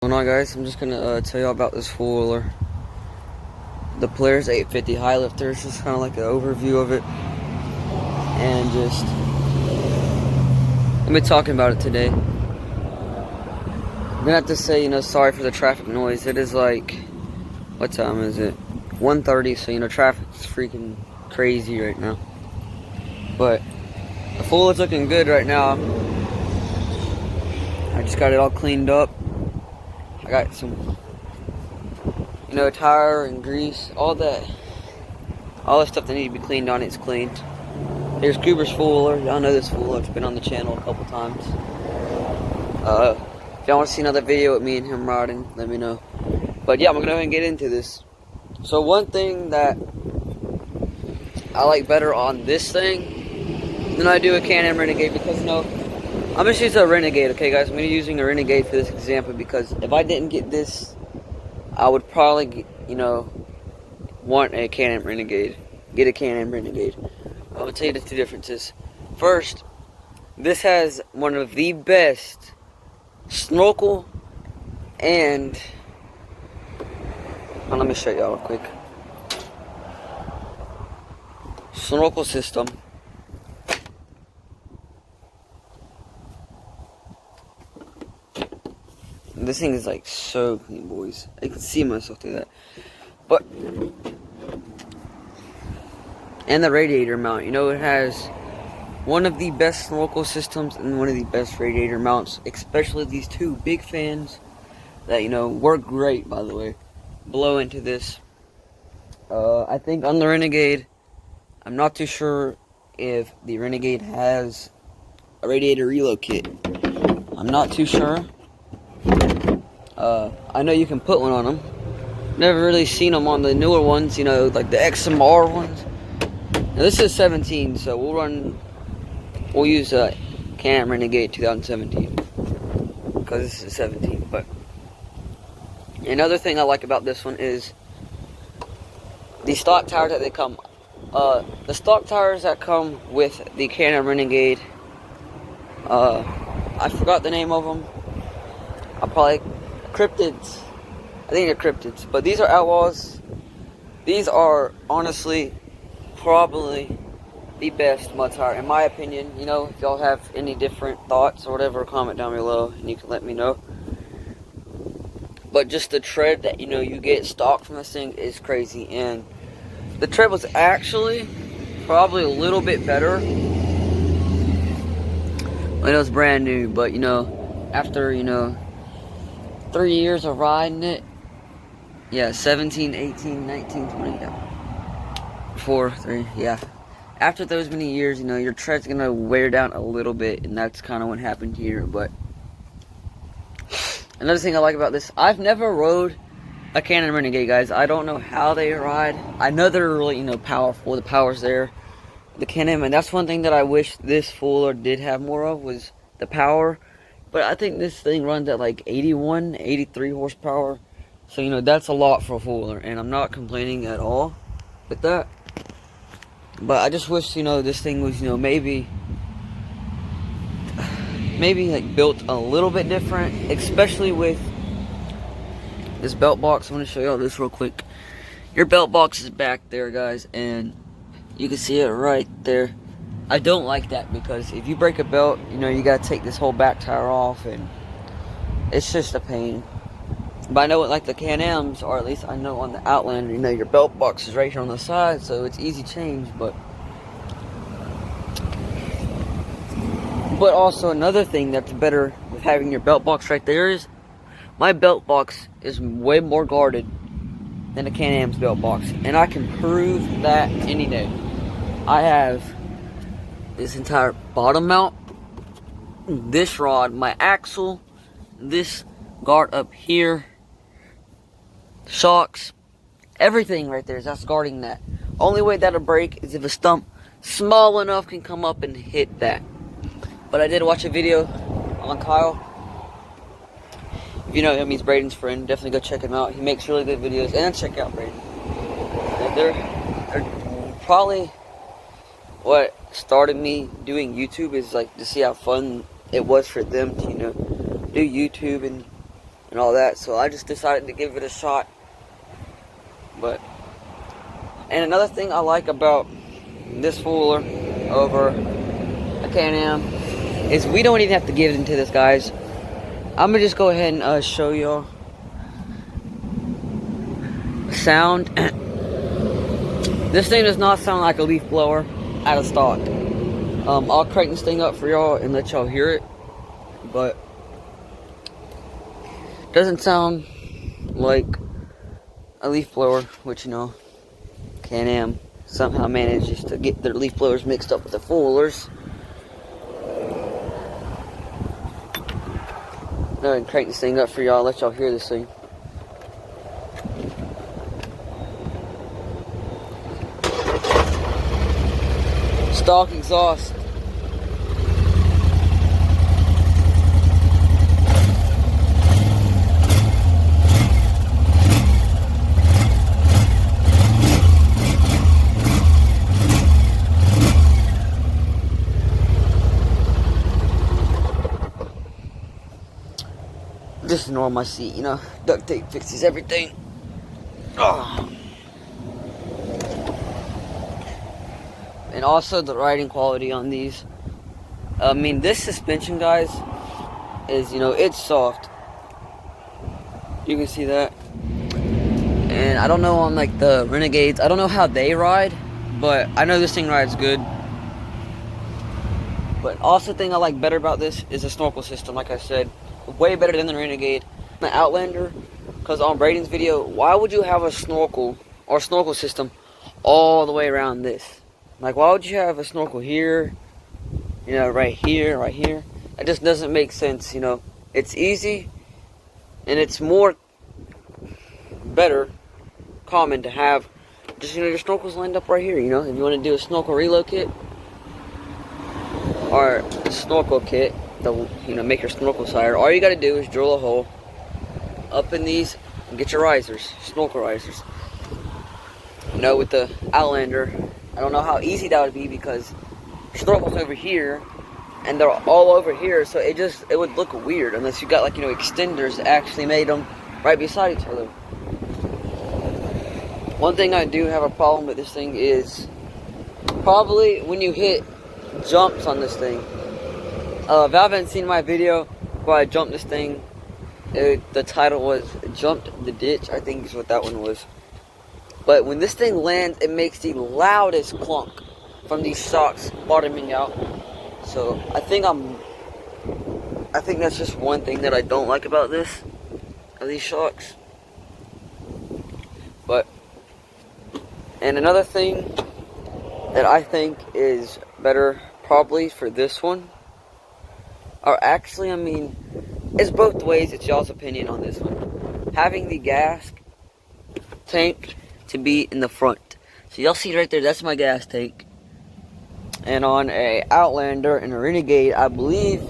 What's going on, guys? I'm just gonna tell you all about this four-wheeler, the Polaris 850 high lifter. It's just kind of like an overview of it, and just I've been talking about it today. I'm gonna have to say, sorry for the traffic noise. It is like, what time is it? 1:30. So traffic's freaking crazy right now. But the four-wheeler's looking good right now. I just got it all cleaned up. I got some, tire and grease, all the stuff that needs to be cleaned on it's cleaned. Here's Cooper's four-wheeler. Y'all know this four-wheeler. It's been on the channel a couple times. If y'all want to see another video with me and him riding, let me know. But yeah, I'm going to go ahead and get into this. So one thing that I like better on this thing than I do a Can-Am Renegade, because I'm just using a Renegade, okay guys? I'm going to be using a Renegade for this example, because if I didn't get this, I would probably, want a Can-Am Renegade. Get a Can-Am Renegade. I'm going to tell you the two differences. First, this has one of the best snorkel and... let me show y'all real quick. Snorkel system. This thing is like so clean, boys. I can see myself through that. But, and the radiator mount, it has one of the best snorkel systems and one of the best radiator mounts, especially these two big fans that, work great, by the way. Blow into this. I think on the Renegade, I'm not too sure if the Renegade has a radiator reload kit. I'm not too sure. I know you can put one on them. Never really seen them on the newer ones, like the XMR ones. Now this is 17, so we'll use a Can-Am Renegade 2017 because this is 17. But another thing I like about this one is the stock tires that they come. The stock tires that come with the Can-Am Renegade. I forgot the name of them. Cryptids. I think they're cryptids. But these are Outlaws. These are honestly probably the best mud tire in my opinion. If y'all have any different thoughts or whatever, comment down below and you can let me know. But just the tread that you get stock from this thing is crazy, and the tread was actually probably a little bit better when it was brand new, but after 3 years of riding it, 17, 18, 19, 20, 4, 3, after those many years, your tread's gonna wear down a little bit, and that's kind of what happened here. But another thing I like about this, I've never rode a Can-Am Renegade, guys. I don't know how they ride. I know they're really, powerful. The power's there. The Can-Am, and that's one thing that I wish this four-wheeler did have more of, was the power. But I think this thing runs at like 81, 83 horsepower. So, that's a lot for a four-wheeler, and I'm not complaining at all with that. But I just wish, this thing was, maybe like built a little bit different, especially with this belt box. I'm going to show y'all this real quick. Your belt box is back there, guys, and you can see it right there. I don't like that, because if you break a belt, you got to take this whole back tire off, and it's just a pain. But I know like the Can-Ams, or at least I know on the Outlander, your belt box is right here on the side, so it's easy change. But also another thing that's better with having your belt box right there is my belt box is way more guarded than a Can-Am's belt box, and I can prove that any day. I have this entire bottom mount, this rod, my axle, this guard up here, shocks, everything right there, that's guarding that. Only way that'll break is if a stump small enough can come up and hit that. But I did watch a video on Kyle. If you know him, he's Braden's friend. Definitely go check him out. He makes really good videos. And check out Braden. They're probably what started me doing YouTube, is like to see how fun it was for them to, do YouTube and and all that. So I just decided to give it a shot. And another thing I like about this fooler over a Can-Am is we don't even have to get into this, guys. I'm gonna just go ahead and show y'all sound. This thing does not sound like a leaf blower out of stock. I'll crank this thing up for y'all and let y'all hear it, but it doesn't sound like a leaf blower, which, you know, Can-Am somehow manages to get their leaf blowers mixed up with the fullers. Go ahead and crank this thing up for y'all, let y'all hear this thing. Stock exhaust. Just ignore my seat, you know. Duct tape fixes everything. Oh. And also the riding quality on these. I mean, this suspension, guys, is, you know, it's soft. You can see that. And I don't know on like the Renegades, I don't know how they ride, but I know this thing rides good. But also, the thing I like better about this is the snorkel system. Like I said, way better than the Renegade, the Outlander. Because on Braden's video, why would you have a snorkel or snorkel system all the way around this? Like, why would you have a snorkel here, you know, right here, right here? It just doesn't make sense, you know. It's easy, and it's more better, common to have just, you know, your snorkels lined up right here, you know. If you want to do a snorkel reload kit, or a snorkel kit, to, you know, make your snorkels higher, all you got to do is drill a hole up in these and get your risers, snorkel risers. You know, with the Outlander, I don't know how easy that would be because snorkel's over here and they're all over here, so it would look weird unless you got, like, you know, extenders that actually made them right beside each other. One thing I do have a problem with this thing is probably when you hit jumps on this thing. If you haven't seen my video where I jumped this thing, the title was Jumped the Ditch, I think is what that one was. But when this thing lands, it makes the loudest clunk from these shocks bottoming out. So I think that's just one thing that I don't like about this, of these shocks. And another thing that I think is better probably for this one, or actually, I mean, it's both ways, it's y'all's opinion on this one. Having the gas tank to be in the front. So y'all see right there, that's my gas tank. And on a Outlander and a Renegade, I believe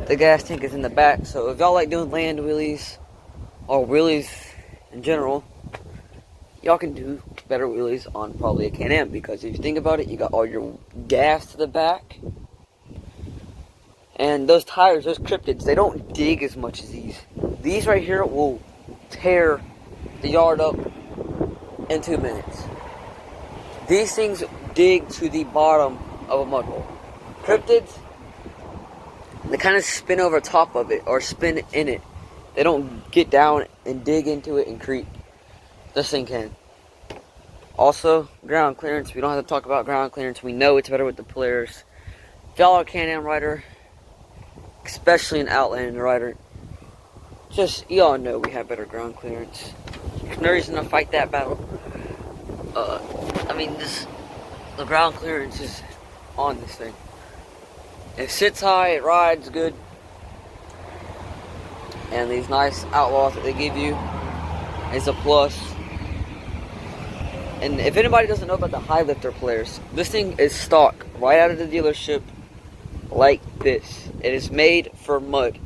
the gas tank is in the back. So if y'all like doing land wheelies, or wheelies in general, y'all can do better wheelies on probably a Can-Am, because if you think about it, you got all your gas to the back. And those tires, those cryptids, they don't dig as much as these. These right here will tear the yard up in 2 minutes. These things dig to the bottom of a mud hole. Cryptids, they kind of spin over top of it or spin in it. They don't get down and dig into it and creep. This thing can. Also, ground clearance. We don't have to talk about ground clearance. We know it's better with the Polaris. If y'all are a Can-Am rider, especially an Outlander rider, just, y'all know we have better ground clearance. There's no reason to fight that battle. I mean, the ground clearance is on this thing. It sits high, it rides good. And these nice Outlaws that they give you is a plus. And if anybody doesn't know about the high lifter Polaris, this thing is stock right out of the dealership like this. It is made for mud.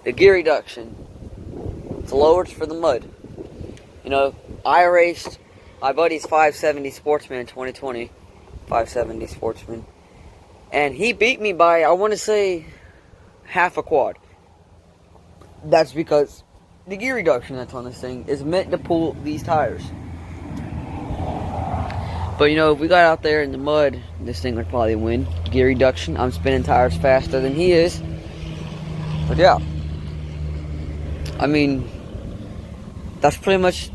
The gear reduction, it's lowered for the mud. You know, I raced my buddy's 570 Sportsman in 2020. 570 Sportsman. And he beat me by, I want to say, half a quad. That's because the gear reduction that's on this thing is meant to pull these tires. But you know, if we got out there in the mud, this thing would probably win. Gear reduction. I'm spinning tires faster than he is. But yeah, I mean, that's pretty much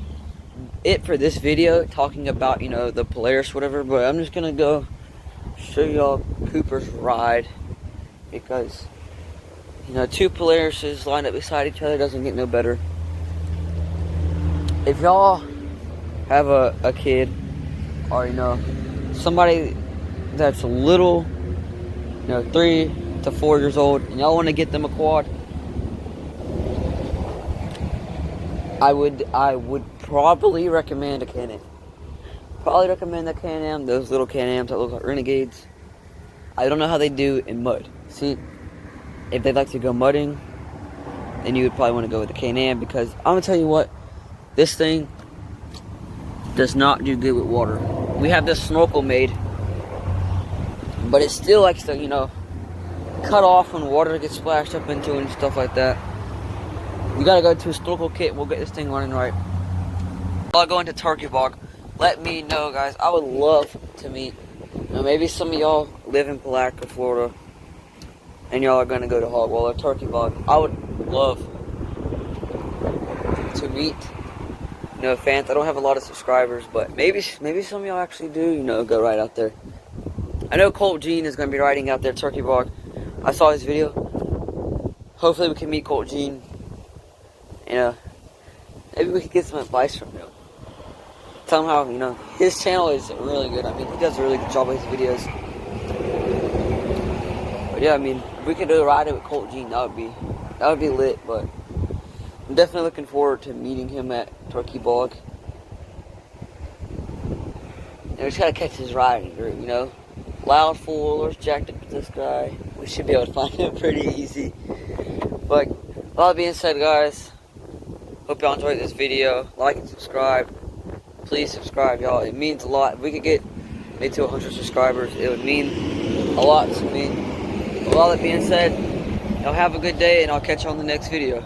it for this video, talking about, you know, the Polaris, whatever. But I'm just gonna go show y'all Cooper's ride, because, you know, two Polarises lined up beside each other doesn't get no better. If y'all have a kid, or, you know, somebody that's a little, you know, 3 to 4 years old, and y'all want to get them a quad, I would probably recommend a Can-Am. Probably recommend the Can-Am, those little Can-Ams that look like Renegades. I don't know how they do in mud. See, if they like to go mudding, then you would probably want to go with the Can-Am, because I'm gonna tell you what, this thing does not do good with water. We have this snorkel made, but it still likes to, you know, cut off when water gets splashed up into it and stuff like that. You gotta go to a snorkel kit. We'll get this thing running right. I'll go into Turkey Bog. Let me know, guys. I would love to meet, you know, maybe some of y'all live in Palatka, Florida, and y'all are gonna go to Hogwall or Turkey Bog. I would love to meet, you know, fans. I don't have a lot of subscribers, but maybe some of y'all actually do, you know, go right out there. I know Colt Jean is gonna be riding out there, Turkey Bog. I saw his video. Hopefully we can meet Colt Jean. You know, maybe we could get some advice from him. Somehow, you know, his channel is really good. I mean, he does a really good job with his videos. But yeah, I mean, if we could do a ride with Colt Jean, that would be lit. But I'm definitely looking forward to meeting him at Turkey Bog. And we just gotta catch his riding group, you know. Loud foolers jacked up to this guy. We should be able to find him pretty easy. But with all that being said, guys, hope y'all enjoyed this video. Like and subscribe. Please subscribe, y'all. It means a lot. If we could get maybe to 100 subscribers, it would mean a lot to me. With all that being said, y'all have a good day, and I'll catch you on the next video.